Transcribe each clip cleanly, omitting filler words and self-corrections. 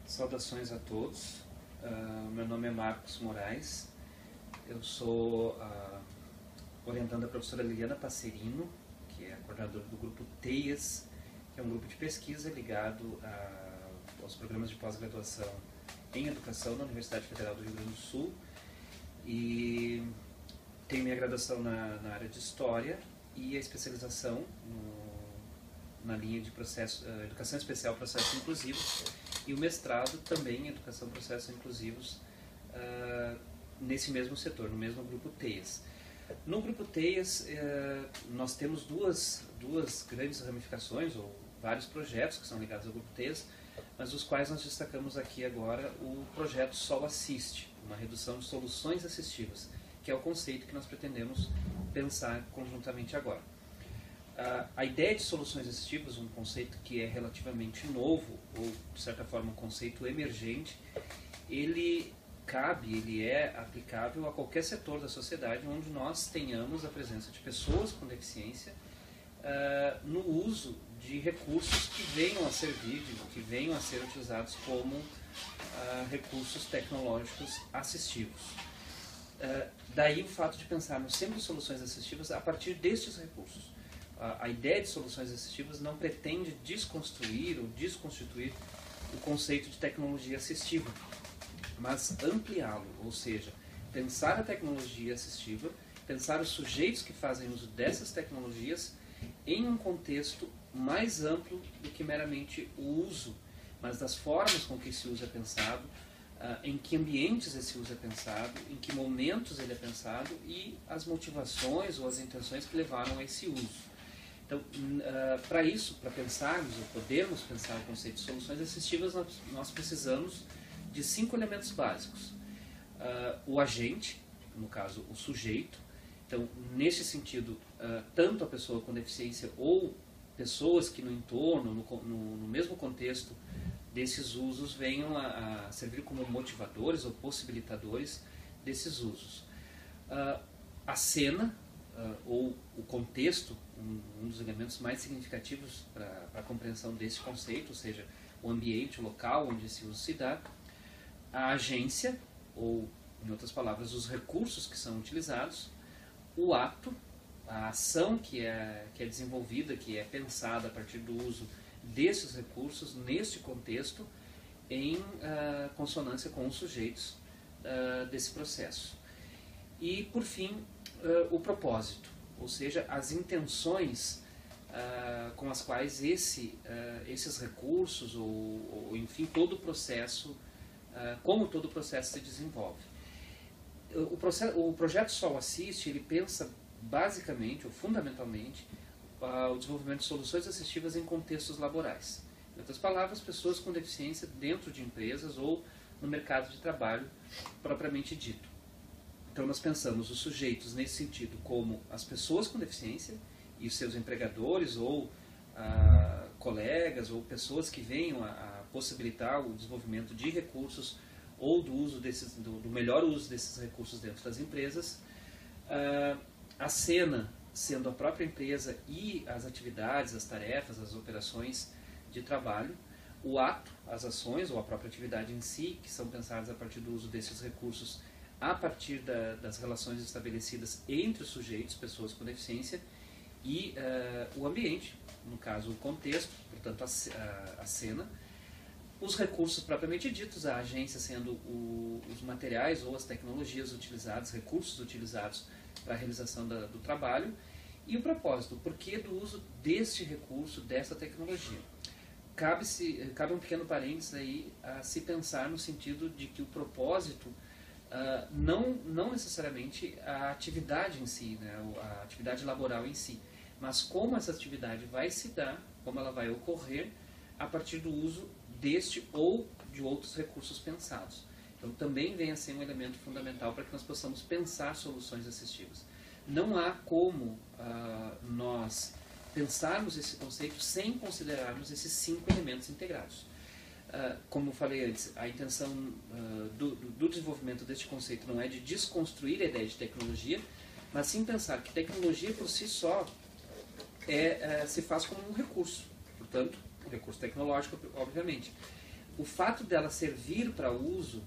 Saudações a todos. Meu nome é Marcos Moraes. Eu sou orientando a professora Liliana Passerino, que é a coordenadora do grupo TEIAS, que é um grupo de pesquisa ligado aos programas de pós-graduação em educação na Universidade Federal do Rio Grande do Sul. E tenho minha graduação na área de História e a especialização na linha de Educação Especial Processos Inclusivos, e o mestrado também em Educação e Processos Inclusivos nesse mesmo setor, no mesmo grupo TEIAS. No grupo TEIAS nós temos duas grandes ramificações, ou vários projetos que são ligados ao grupo TEIAS, mas os quais nós destacamos aqui agora o projeto Sol Assiste, uma redução de soluções assistivas, que é o conceito que nós pretendemos pensar conjuntamente agora. A ideia de soluções assistivas, um conceito que é relativamente novo, ou de certa forma um conceito emergente, ele é aplicável a qualquer setor da sociedade onde nós tenhamos a presença de pessoas com deficiência no uso de recursos que venham a servir, que venham a ser utilizados como recursos tecnológicos assistivos. Daí o fato de pensarmos sempre em soluções assistivas a partir destes recursos. A ideia de soluções assistivas não pretende desconstruir ou desconstituir o conceito de tecnologia assistiva, mas ampliá-lo, ou seja, pensar a tecnologia assistiva, pensar os sujeitos que fazem uso dessas tecnologias em um contexto mais amplo do que meramente o uso, mas das formas com que esse uso é pensado, em que ambientes esse uso é pensado, em que momentos ele é pensado e as motivações ou as intenções que levaram a esse uso. Então, para isso, para pensarmos ou podermos pensar o conceito de soluções assistivas, nós precisamos de 5 elementos básicos. O agente, no caso o sujeito. Então, nesse sentido, tanto a pessoa com deficiência ou pessoas que no entorno, no mesmo contexto desses usos, venham a servir como motivadores ou possibilitadores desses usos. A cena, ou o contexto, um dos elementos mais significativos para a compreensão desse conceito, ou seja, o ambiente, o local onde esse uso se dá. A agência, ou, em outras palavras, os recursos que são utilizados. O ato, a ação que é desenvolvida, que é pensada a partir do uso desses recursos, neste contexto, em consonância com os sujeitos desse processo. E, por fim, o propósito, ou seja, as intenções com as quais esses recursos, ou enfim, todo o processo, como todo o processo se desenvolve. O projeto Sol Assiste, ele pensa basicamente, ou fundamentalmente, o desenvolvimento de soluções assistivas em contextos laborais. Em outras palavras, pessoas com deficiência dentro de empresas ou no mercado de trabalho propriamente dito. Então nós pensamos os sujeitos nesse sentido como as pessoas com deficiência e os seus empregadores ou colegas ou pessoas que venham a possibilitar o desenvolvimento de recursos ou do melhor uso desses recursos dentro das empresas. A cena sendo a própria empresa e as atividades, as tarefas, as operações de trabalho. O ato, as ações ou a própria atividade em si, que são pensadas a partir do uso desses recursos a partir das relações estabelecidas entre os sujeitos, pessoas com deficiência, e o ambiente, no caso o contexto, portanto a cena. Os recursos propriamente ditos, a agência sendo os materiais ou as tecnologias utilizadas, recursos utilizados para a realização do trabalho, e o propósito, o porquê do uso deste recurso, dessa tecnologia. Cabe um pequeno parênteses aí a se pensar no sentido de que o propósito não necessariamente a atividade em si, né, a atividade laboral em si, mas como essa atividade vai se dar, como ela vai ocorrer a partir do uso deste ou de outros recursos pensados. Então também vem a ser um elemento fundamental para que nós possamos pensar soluções assistivas. Não há como nós pensarmos esse conceito sem considerarmos esses 5 elementos integrados. Como falei antes, a intenção do desenvolvimento deste conceito não é de desconstruir a ideia de tecnologia, mas sim pensar que tecnologia por si só se faz como um recurso. Portanto, um recurso tecnológico, obviamente. O fato dela servir para uso,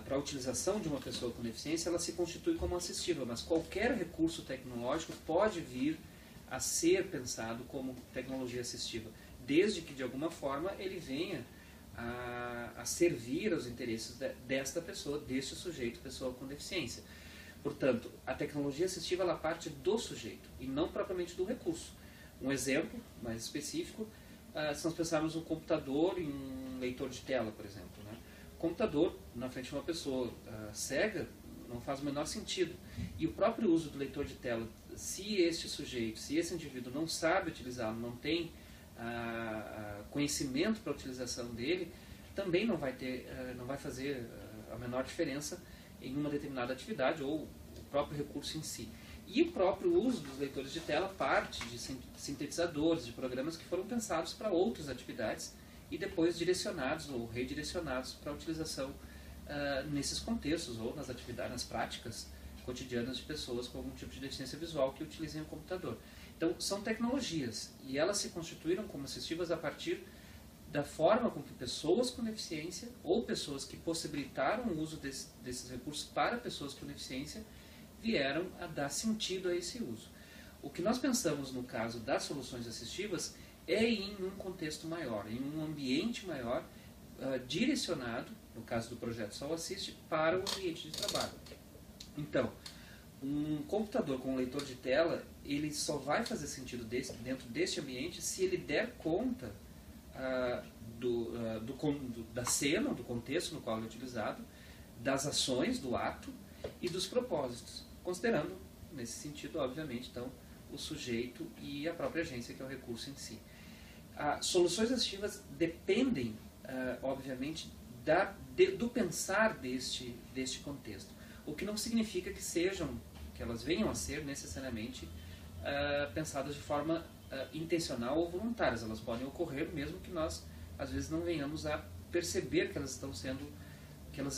para a utilização de uma pessoa com deficiência, ela se constitui como assistiva, mas qualquer recurso tecnológico pode vir a ser pensado como tecnologia assistiva, desde que de alguma forma ele venha a servir aos interesses desta pessoa, deste sujeito, pessoa com deficiência. Portanto, a tecnologia assistiva ela parte do sujeito e não propriamente do recurso. Um exemplo mais específico, se nós pensarmos um computador e um leitor de tela, por exemplo, né? O computador na frente de uma pessoa cega não faz o menor sentido. E o próprio uso do leitor de tela, se este sujeito, se esse indivíduo não sabe utilizá-lo, não tem conhecimento para a utilização dele, também não vai fazer a menor diferença em uma determinada atividade ou o próprio recurso em si. E o próprio uso dos leitores de tela parte de sintetizadores, de programas que foram pensados para outras atividades e depois direcionados ou redirecionados para a utilização nesses contextos ou nas atividades, nas práticas cotidianas de pessoas com algum tipo de deficiência visual que utilizem o computador. Então, são tecnologias e elas se constituíram como assistivas a partir da forma com que pessoas com deficiência ou pessoas que possibilitaram o uso desses recursos para pessoas com deficiência vieram a dar sentido a esse uso. O que nós pensamos no caso das soluções assistivas é em um contexto maior, em um ambiente maior, direcionado, no caso do projeto Sol Assiste, para o ambiente de trabalho. Então, um computador com um leitor de tela, ele só vai fazer sentido dentro deste ambiente se ele der conta da cena, do contexto no qual ele é utilizado, das ações, do ato e dos propósitos, considerando, nesse sentido, obviamente, então, o sujeito e a própria agência, que é o recurso em si. Soluções assistivas dependem, obviamente, do pensar deste contexto, o que não significa que elas venham a ser necessariamente pensadas de forma intencional ou voluntárias. Elas podem ocorrer mesmo que nós, às vezes, não venhamos a perceber que elas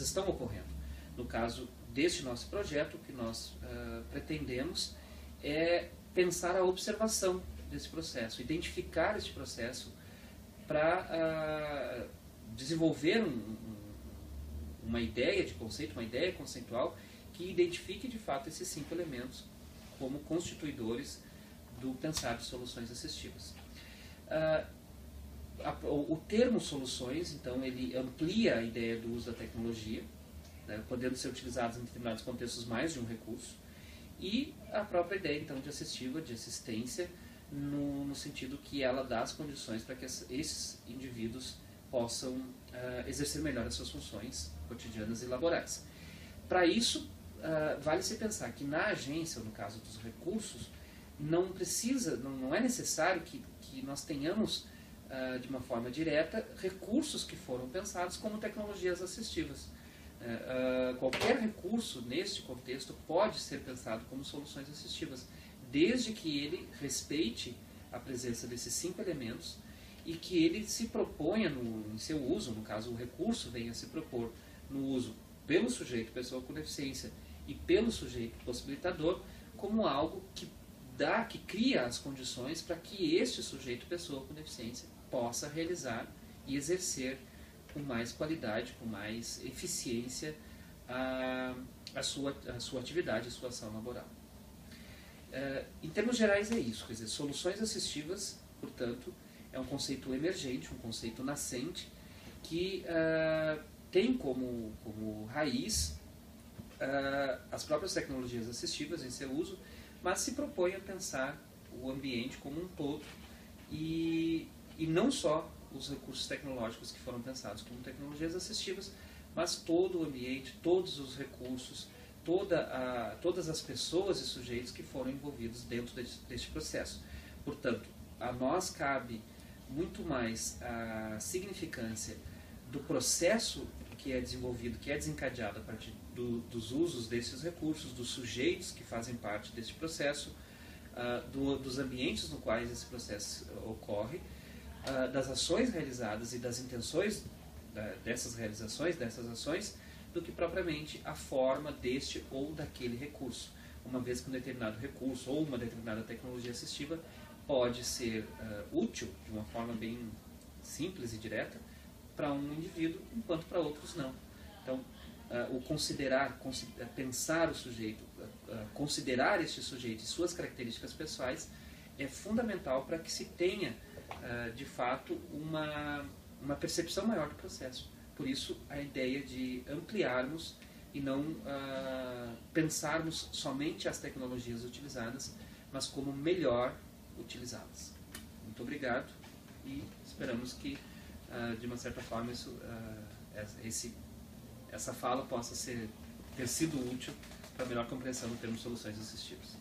estão ocorrendo. No caso deste nosso projeto, o que nós pretendemos é pensar a observação desse processo, identificar este processo para desenvolver uma ideia de conceito, uma ideia conceitual que identifique de fato esses 5 elementos como constituidores do pensar de soluções assistivas. O termo soluções, então, ele amplia a ideia do uso da tecnologia, né, podendo ser utilizados em determinados contextos mais de um recurso, e a própria ideia, então, de assistiva, de assistência, no sentido que ela dá as condições para que esses indivíduos possam exercer melhor as suas funções cotidianas e laborais. Para isso, vale-se pensar que na agência, ou no caso dos recursos, não é necessário que nós tenhamos, de uma forma direta, recursos que foram pensados como tecnologias assistivas. Qualquer recurso neste contexto pode ser pensado como soluções assistivas, desde que ele respeite a presença desses 5 elementos e que ele se proponha em seu uso, no caso o recurso venha a se propor no uso pelo sujeito, pessoa com deficiência, e pelo sujeito possibilitador, como algo que cria as condições para que este sujeito, pessoa com deficiência, possa realizar e exercer com mais qualidade, com mais eficiência a sua atividade, a sua ação laboral. Em termos gerais é isso, quer dizer, soluções assistivas, portanto, é um conceito emergente, um conceito nascente, que tem como raiz as próprias tecnologias assistivas em seu uso, mas se propõe a pensar o ambiente como um todo e não só os recursos tecnológicos que foram pensados como tecnologias assistivas, mas todo o ambiente, todos os recursos, todas as pessoas e sujeitos que foram envolvidos dentro deste processo. Portanto, a nós cabe muito mais a significância do processo que é desenvolvido, que é desencadeado a partir dos usos desses recursos, dos sujeitos que fazem parte deste processo, dos ambientes no quais esse processo ocorre, das ações realizadas e das intenções dessas realizações, dessas ações, do que propriamente a forma deste ou daquele recurso. Uma vez que um determinado recurso ou uma determinada tecnologia assistiva pode ser útil de uma forma bem simples e direta para um indivíduo, enquanto para outros não. Então, o pensar o sujeito, considerar este sujeito e suas características pessoais é fundamental para que se tenha, de fato, uma percepção maior do processo. Por isso, a ideia de ampliarmos e não pensarmos somente as tecnologias utilizadas, mas como melhor utilizá-las. Muito obrigado e esperamos que, de uma certa forma, essa fala possa ter sido útil para a melhor compreensão do termo soluções assistivas.